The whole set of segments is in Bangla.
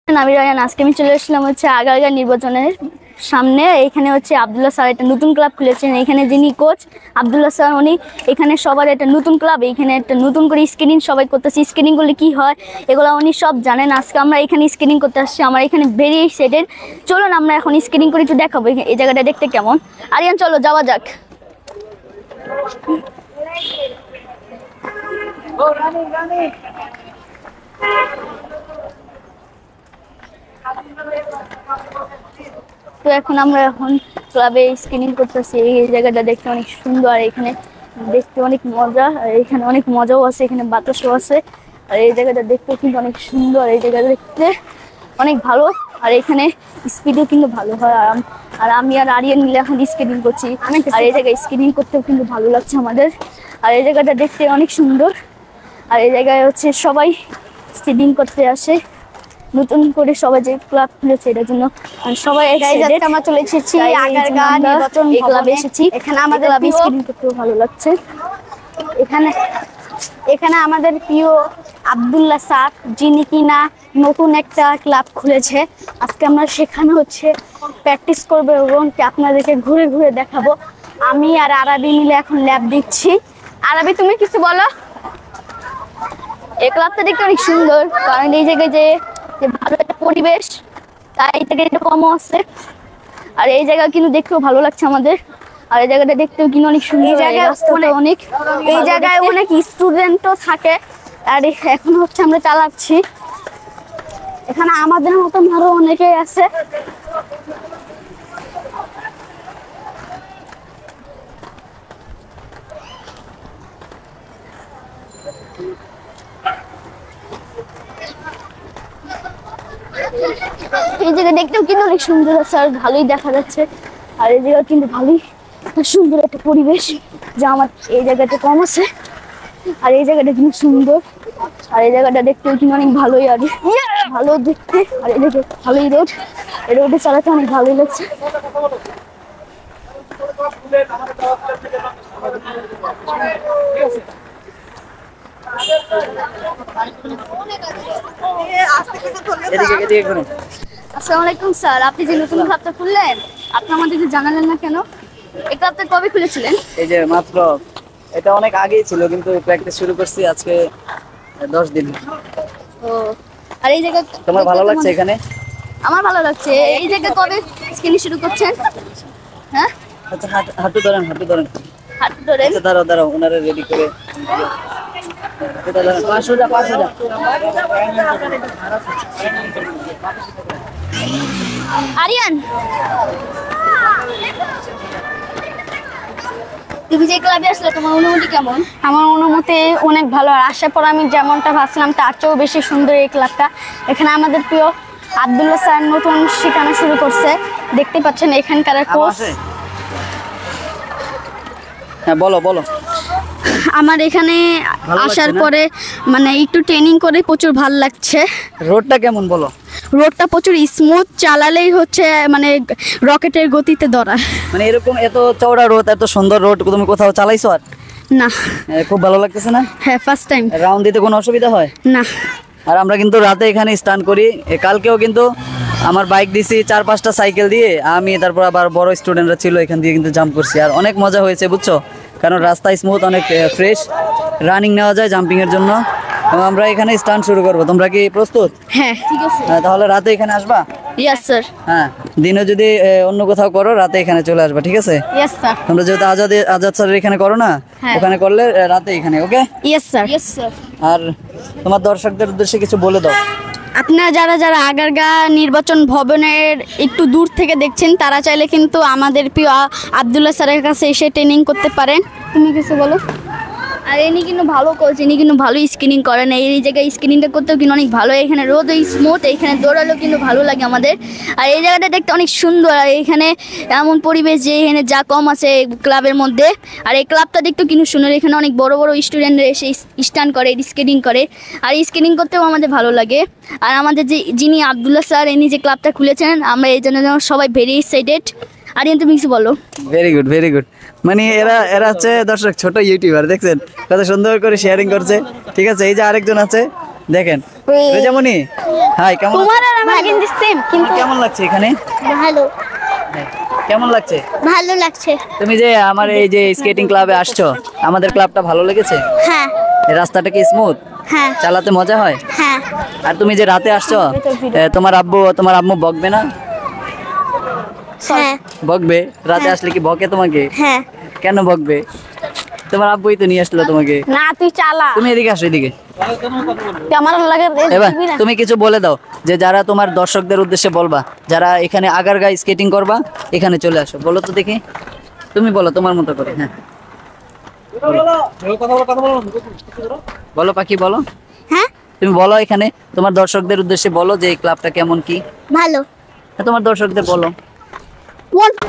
আমি রায়ান, আজকে আমি চলে এসেছিলাম হচ্ছে আগারগাঁও নির্বাচনের সামনে। এখানে হচ্ছে আব্দুল্লাহ স্যার একটা নতুন ক্লাব খুলেছেন। এখানে যিনি কোচ আব্দুল্লাহ স্যার, উনি এখানে সবার একটা নতুন ক্লাব, এখানে একটা নতুন করে স্ক্রিনিং সবাই করতেছে। স্ক্রিনিং করলে কি হয় এগুলো উনি সব জানেন। আজকে আমরা এখানে স্ক্রিনিং করতে আসছি, আমার এখানে ভেরি এক্সাইটেড। চলুন আমরা এখন স্ক্রিনিং করে একটু দেখাবো এই জায়গাটা দেখতে কেমন। আরিয়ান চলো যাওয়া যাক। তো এখন আমরা ক্লাবে স্ক্রিনিং করতেছি। এই জায়গাটা দেখতে অনেক সুন্দর, এখানে দেখতে অনেক মজা, আর এখানে অনেক মজাও আছে, এখানে বাতাসও আছে। আর এই জায়গাটা দেখতে কিন্তু অনেক সুন্দর, এই জায়গাটা দেখতে অনেক ভালো। আর এখানে স্পিডও কিন্তু ভালো হয়। আর আমি আর আরিয়ান মিলে এখন স্কেটিং করছি। আর এই জায়গায় স্কেটিং করতেও কিন্তু ভালো লাগছে আমাদের। আর এই জায়গাটা দেখতে অনেক সুন্দর। আর এই জায়গায় হচ্ছে সবাই স্কেটিং করতে আসে, নতুন করে সবাই যে ক্লাব খুলেছে এটার জন্য সবাই আমরা চলে এসেছি আগারগাঁও নির্বাচন ক্লাবে এসেছি। এখানে আমাদের স্কেটিং করতেও ভালো লাগছে। এখানে আমাদের প্রিয় আব্দুল্লাহ স্যার, যিনি কিনা নতুন একটা ক্লাব খুলেছে। আজকে আমরা সেখানে হচ্ছে প্র্যাকটিস করবো এবং আপনাদেরকে ঘুরে ঘুরে দেখাবো। আমি আর আরাবি মিলে এখন ল্যাব দিচ্ছি। আরাবি, তুমি কিছু বলো। এই ক্লাবটা দেখতে অনেক সুন্দর, কারণ এই জায়গায় যে ভালো একটা পরিবেশ, তাই এই জায়গায় একটু কমও আছে। আর এই জায়গা কিন্তু দেখতেও ভালো লাগছে আমাদের। আর এই জায়গাটা দেখতেও কিন্তু অনেক সুন্দর। এই জায়গায় অনেক স্টুডেন্টও থাকে। আর এখন হচ্ছে আমরা চালাচ্ছি। এখানে আমাদের মতন আরো অনেকেই আছে। এই জায়গা দেখতেও কিন্তু অনেক সুন্দর আছে, আর ভালোই দেখা যাচ্ছে। আর এই জায়গা কিন্তু ভালোই সুন্দর একটা পরিবেশ, যা আমার এই জায়গাটা কম আছে। আর এই জায়গাটা কিন্তু সুন্দর, আর এই জায়গাটা দেখতেও কিন্তু অনেক ভালোই, আর ভালো দেখতে। আর এই জায়গায় ভালোই রোড, এই রোডে চালাতে অনেক ভালোই লাগছে। আসসালামু আলাইকুম স্যার, আপনি যে নতুন ক্লাবটা খুললেন, আপনি আমাদেরকে জানালেন না কেন? এই ক্লাবটা কবে খুলেছিলেন? এই যে মাত্র, এটা অনেক আগেই ছিল, কিন্তু প্র্যাকটিস শুরু করছি আজকে 10 দিন। ও, আর এই জায়গা তোমার ভালো লাগছে এখানে? আমার ভালো লাগছে। এই জায়গা কবে স্কিনিং শুরু করছেন? হ্যাঁ, আচ্ছা, হাঁটু ধরেন। হাঁটু ধরেন। আচ্ছা, দাঁড়াও ওনারা রেডি করে। 500 যা। আরিয়ান, তুমি যে ক্লাবে আসলে তোমার অনুভূতি কেমন? আমার অনুমতি অনেক ভালো। আর আসার পর আমি যেমনটা ভাবছিলাম তার চেয়েও বেশি সুন্দর এই ক্লাবটা। এখানে আমাদের প্রিয় আব্দুল্লাহ স্যার নতুন শেখানো শুরু করছে। দেখতে পাচ্ছেন এখানকার কোচ। হ্যাঁ, বলো। আমার এখানে আসার পরে মানে একটু ট্রেনিং করে প্রচুর ভালো লাগছে। রোডটা কেমন বলো? রোডটা প্রচুর স্মুথ, চালালেই হচ্ছে মানে রকেটের গতিতে দৌড়ায়। মানে এরকম এত চওড়া রোড, এত সুন্দর রোড তুমি কোথাও চালাইছো? আর না। খুব ভালো লাগতেছে না? হ্যাঁ, ফার্স্ট টাইম। রাউন্ড দিতে কোনো অসুবিধা হয় না। আর আমরা কিন্তু রাতে এখানে স্টান্ট করি। কালকেও কিন্তু আমার বাইক দিছি 4-5টা সাইকেল দিয়ে, আমি তারপর আবার বড় স্টুডেন্টরা ছিল, এখান দিয়ে কিন্তু জাম্প করছি। আর অনেক মজা হয়েছে বুঝছো, কারণ রাস্তা স্মুথ, অনেক ফ্রেশ, রানিং নেওয়া যায় জাম্পিংয়ের জন্য। আমরা এখানে স্টান্ট শুরু করবো। তোমরা কি প্রস্তুত? হ্যাঁ, ঠিক আছে। তাহলে রাতে এখানে আসবা? Yes sir. হ্যাঁ, দিনে যদি অন্য কোথাও করো, রাতে এখানে চলে আসবা, ঠিক আছে? Yes sir. তোমরা যেহেতু আজাদ স্যারের এখানে করো না, ওখানে করলে রাতে এখানে। ওকে? Yes sir. আর তোমার দর্শকদের উদ্দেশ্যে কিছু বলে দাও। আপনারা যারা আগারগাঁও নির্বাচন ভবনের একটু দূর থেকে দেখছেন, তারা চাইলে কিন্তু আমাদের প্রিয় আব্দুল্লাহ স্যারের কাছে এসে ট্রেনিং করতে পারেন। তুমি কিছু বলো। আর ইনি কিন্তু ভালো কোচ, ইনি কিন্তু ভালো স্কিনিং করেন। এই জায়গায় স্কিনিংটা করতেও কিন্তু অনেক ভালো। এখানে রোদ স্মুথ, এখানে দৌড়ালেও কিন্তু ভালো লাগে আমাদের। আর এই জায়গাটা দেখতে অনেক সুন্দর। আর এখানে এমন পরিবেশ যে এখানে যা কম আছে ক্লাবের মধ্যে। আর এই ক্লাবটা দেখতেও কিন্তু সুন্দর। এখানে অনেক বড় স্টুডেন্টরা এসে স্টান্ট করে, স্কেটিং করে। আর স্কেটিং করতেও আমাদের ভালো লাগে। আর আমাদের যিনি আব্দুল্লাহ স্যার, ইনি যে ক্লাবটা খুলেছেন, আমরা এই জন্য সবাই ভেরি এক্সাইটেড। আরিয়ান, তুমি কিছু বলো। Very good. মানে এরা হচ্ছে দর্শক ছোট ইউটিউবার, দেখছেন কত সুন্দর করে শেয়ারিং করছে। ঠিক আছে, এই যে আরেকজন আছে, দেখেন রেজামণি, হাই, কেমন আছো? তোমার আর আমার কিন্তু সেম, কিন্তু কেমন লাগছে এখানে? ভালো কেমন লাগছে? ভালো লাগছে। তুমি যে আমার এই যে স্কেটিং ক্লাবে আসছো, আমাদের ক্লাবটা ভালো লেগেছে? হ্যাঁ এই রাস্তাটা কি স্মুথ? হ্যাঁ চালাতে মজা হয়? হ্যাঁ। আর তুমি যে রাতে আসছো, তোমার আম্মু বকবে না? হ্যাঁ বকবে? রাতে আসলে কি বকে তোমাকে? হ্যাঁ। কেন বকবে? তোমার আব্বুই তো নিয়ে আসলো তোমাকে। না তুই চালা, তুমি এদিকে আসো, এদিকে। আমার লাগে এবার তুমি কিছু বলে দাও, যে যারা তোমার দর্শকদের উদ্দেশ্যে বলবা, যারা এখানে আগারগাঁও স্কেটিং করবা, এখানে চলে আসো। বলো তো দেখি, তুমি বলো তোমার মতো করে। হ্যাঁ বলো পাখি, বলো। হ্যাঁ তুমি বলো এখানে তোমার দর্শকদের উদ্দেশ্যে বলো যে এই ক্লাবটা কেমন, কি। ভালো। হ্যাঁ, তোমার দর্শকদের বলো।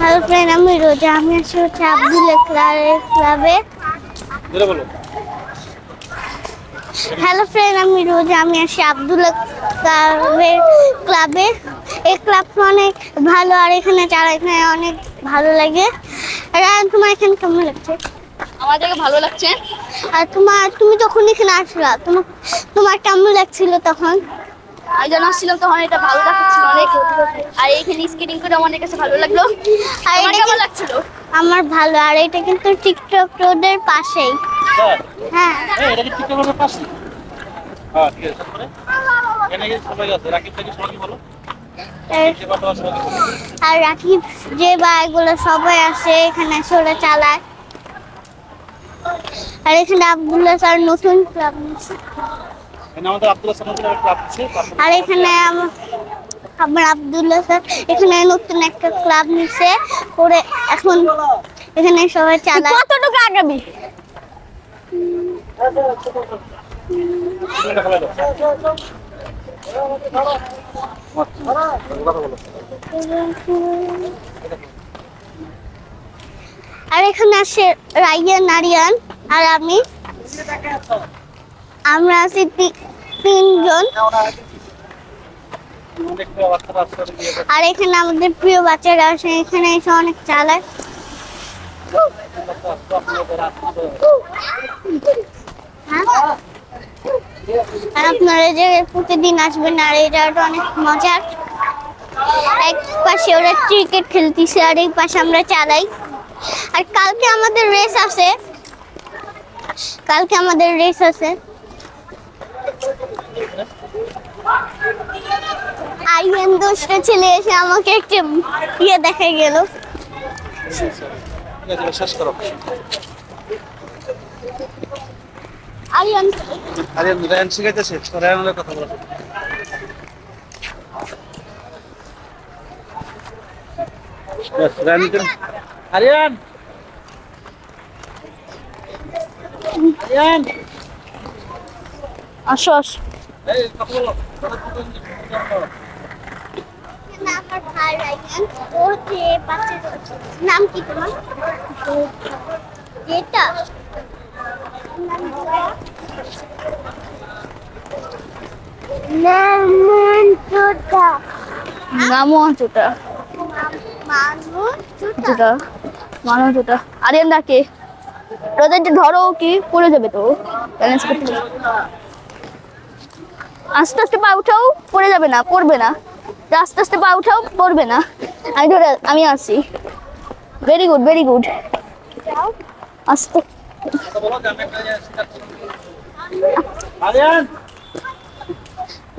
হ্যালো ফ্রেন্ড, আমি রোজা, আমি আসছি হচ্ছে আব্দুল্লাহ ক্লাবে। হ্যালো ফ্রেন্ড, আমি রোজা, আমি আসছি আব্দুল্লাহ ক্লাবে। এই ক্লাবটা অনেক ভালো, আর এখানে যারা এখানে অনেক ভালো লাগে। আর তোমার এখানে কেমন লাগছে? আমার জায়গা ভালো লাগছে। আর তুমি যখন এখানে আসলা, তোমার কেমন লাগছিল তখন? আমি যখন আসছিলাম তখন এটা ভালো দেখাচ্ছিল অনেক, আর এইখানে স্কেটিং করে আমার কাছে ভালো লাগলো। আর তোমার এটা কেমন লাগছিল? আমার ভালো। আর এটা কিন্তু টিকটক রোডের পাশেই। হ্যাঁ এটা কি টিকটকের পাশে? হ্যাঁ, ঠিক আছে। তারপরে এখানে কি সবাই আছে? রাকিব থেকে সবাই বলো। যে বাবা সবাই বলো। আর রাকিব যে বাইকগুলো সবাই আসে এখানে এসে ওরা চালায়। আর এখানে আব্দুল্লাহ স্যার নতুন ক্লাব নিচ্ছে। এখানে আমাদের আব্দুল্লাহ সালামের ক্লাব আছে। আর এখানে আমার আব্দুল্লাহ স্যার এখানে নতুন একটা ক্লাব নিচ্ছে করে, এখন এখানে সবাই চালায়। কতটুকু আগাবি? আর এখানে আসে রাইয়ান, নারিয়ান আর আমরা আছি তিনজন। আর এখানে আমাদের প্রিয় বাচ্চারা আসে, এখানে এসে অনেক চালায়। হ্যাঁ? আর আপনারা এই জায়গায় প্রতিদিন আসবেন, আর এই জায়গাটা অনেক মজার। এক পাশে ওরা ক্রিকেট খেলতেছে, আর এই পাশে আমরা চালাই। আর কালকে আমাদের রেস আছে, আইএন দোষটা ছেলে এসে আমাকে একটা দেখা গেল। শেষ করো। আইএন আরে রায়ন শিখাইতেছে, রায়নের কথা বলো। আরিয়ান, আসো আসো। এই কথা বলো। আমার ভাই রাইয়ান, ও হচ্ছে বাচ্চাদের নাম কি তোমার? যেটা আরিয়ান ডাকে, রোজাটা ধরো, কি পড়ে যাবে তো, ব্যালেন্স করতে হবে। আস্তে আস্তে পা উঠাও, পড়ে যাবে না, পড়বে না। আস্তে আস্তে পা উঠাও, পড়বে না। আমি আসি। Very good, very good. আস্তে। কথা বলো যে আমি একটা শিখাচ্ছি। আরিয়ান,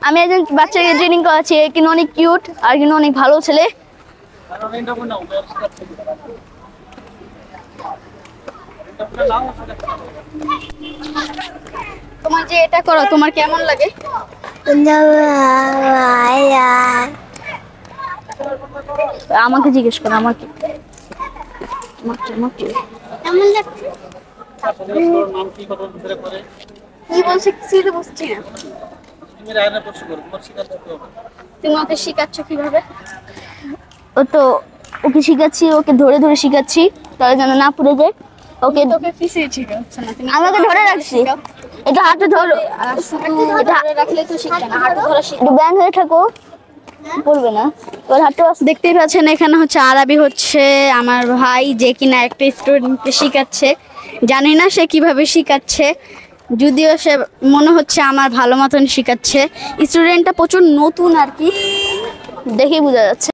আমি একজন বাচ্চাকে ট্রেনিং করাচ্ছি, কিন্তু অনেক কিউট আর কিন্তু অনেক ভালো ছেলে। কারণ এটা মনে নাও, শিখাচ্ছি। এটা নাও তোমার যে এটা করো, তোমার কেমন লাগে? আমাকে জিজ্ঞেস করো, আমাকে কেমন লাগছে? নাম কি কথা ধরে করে? কি বলছে কিছুই বুঝছি না। তুমি রায়নের প্রশ্ন করো, তোমার শিখাচ্ছ কি হবে? তুমি ওকে শিখাচ্ছ কিভাবে? ও তো ওকে শিখাচ্ছি, ওকে ধরে ধরে শিখাচ্ছি, তাহলে যেন না পড়ে যায়। ওকে তোকে পিছিয়ে শিখাচ্ছে না, তুমি আমাকে ধরে রাখছি। এটা হাতে ধরো, এটা রাখলে তো শিখবে না, হাতে ধরে শিখবে। একটু ব্যান হয়ে থাকো, পড়বে না। ওর হাতে দেখতেই পাচ্ছেন এখানে হচ্ছে আরবি হচ্ছে আমার ভাই, যে কিনা একটা স্টুডেন্টকে শিখাচ্ছে। জানি না সে কিভাবে শিখাচ্ছে, যদিও সে মনে হচ্ছে আমার ভালো মতন শেখাচ্ছে। স্টুডেন্টটা প্রচুর নতুন আর কি, দেখেই বোঝা যাচ্ছে।